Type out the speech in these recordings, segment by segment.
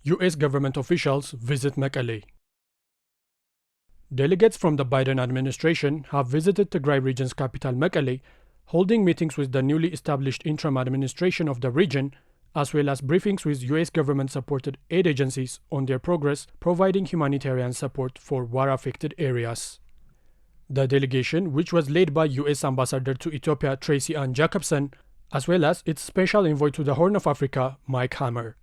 U.S. government officials visit Mekelle. Delegates from the Biden administration have visited Tigray region's capital Mekelle, holding meetings with the newly established interim administration of the region, as well as briefings with U.S. government-supported aid agencies on their progress providing humanitarian support for war-affected areas. The delegation, which was led by U.S. Ambassador to Ethiopia Tracy Ann Jacobson, as well as its special envoy to the Horn of Africa, Mike Hammer.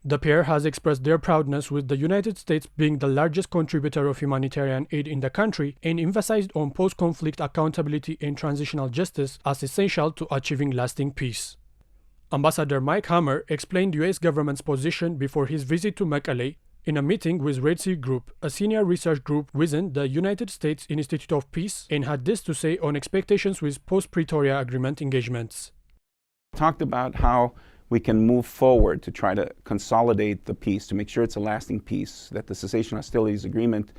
The pair has expressed their proudness with the United States being the largest contributor of humanitarian aid in the country and emphasized on post-conflict accountability and transitional justice as essential to achieving lasting peace. Ambassador Mike Hammer explained U.S. government's position before his visit to Mekelle in a meeting with Red Sea Group, a senior research group within the United States Institute of Peace, and had this to say on expectations with post-Pretoria Agreement engagements. Talked about how we can move forward to try to consolidate the peace, to make sure it's a lasting peace, that the cessation hostilities agreement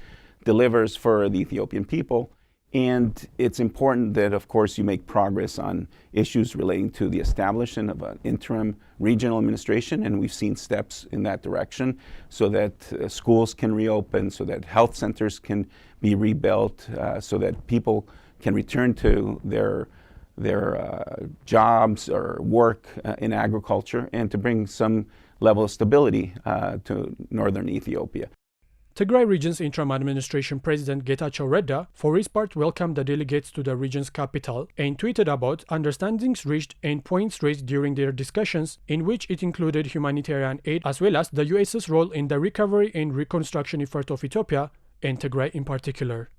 delivers for the Ethiopian people. And it's important that, of course, you make progress on issues relating to the establishment of an interim regional administration, and we've seen steps in that direction so that schools can reopen, so that health centers can be rebuilt, so that people can return to their jobs or work in agriculture, and to bring some level of stability to northern Ethiopia. Tigray region's interim administration president Getachew Reda, for his part, welcomed the delegates to the region's capital and tweeted about understandings reached and points raised during their discussions, in which it included humanitarian aid as well as the US's role in the recovery and reconstruction effort of Ethiopia, and Tigray in particular.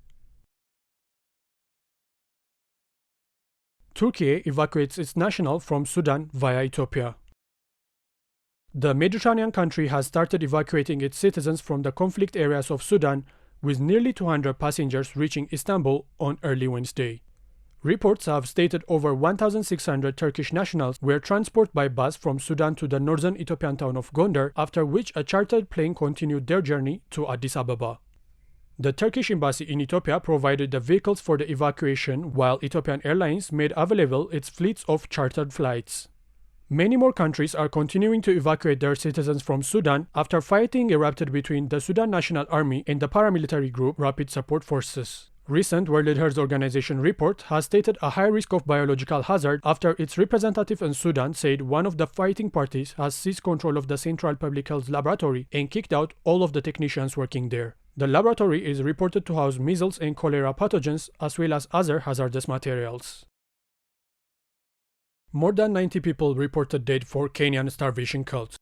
Turkey evacuates its nationals from Sudan via Ethiopia. The Mediterranean country has started evacuating its citizens from the conflict areas of Sudan, with nearly 200 passengers reaching Istanbul on early Wednesday. Reports have stated over 1,600 Turkish nationals were transported by bus from Sudan to the northern Ethiopian town of Gondar, after which a chartered plane continued their journey to Addis Ababa. The Turkish embassy in Ethiopia provided the vehicles for the evacuation, while Ethiopian Airlines made available its fleets of chartered flights. Many more countries are continuing to evacuate their citizens from Sudan after fighting erupted between the Sudan National Army and the paramilitary group Rapid Support Forces. Recent World Health Organization report has stated a high risk of biological hazard after its representative in Sudan said one of the fighting parties has seized control of the Central Public Health Laboratory and kicked out all of the technicians working there. The laboratory is reported to house measles and cholera pathogens as well as other hazardous materials. More than 90 people reported dead for Kenyan starvation cult.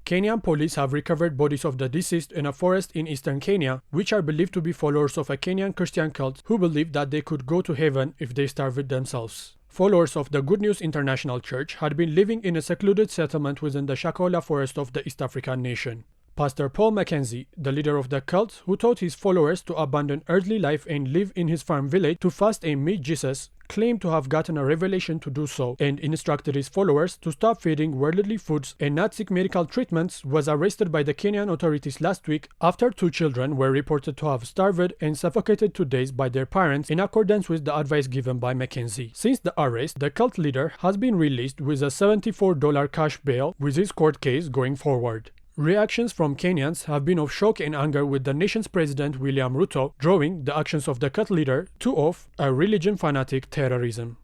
Kenyan police have recovered bodies of the deceased in a forest in eastern Kenya, which are believed to be followers of a Kenyan Christian cult who believe that they could go to heaven if they starved themselves. Followers of the Good News International Church had been living in a secluded settlement within the Shakola forest of the East African nation. Pastor Paul Mackenzie, the leader of the cult, who taught his followers to abandon earthly life and live in his farm village to fast and meet Jesus, claimed to have gotten a revelation to do so and instructed his followers to stop feeding worldly foods and not seek medical treatments, was arrested by the Kenyan authorities last week after 2 children were reported to have starved and suffocated to death by their parents in accordance with the advice given by Mackenzie. Since the arrest, the cult leader has been released with a $74 cash bail, with his court case going forward. Reactions from Kenyans have been of shock and anger, with the nation's president William Ruto drawing the actions of the cult leader to of a religion fanatic terrorism.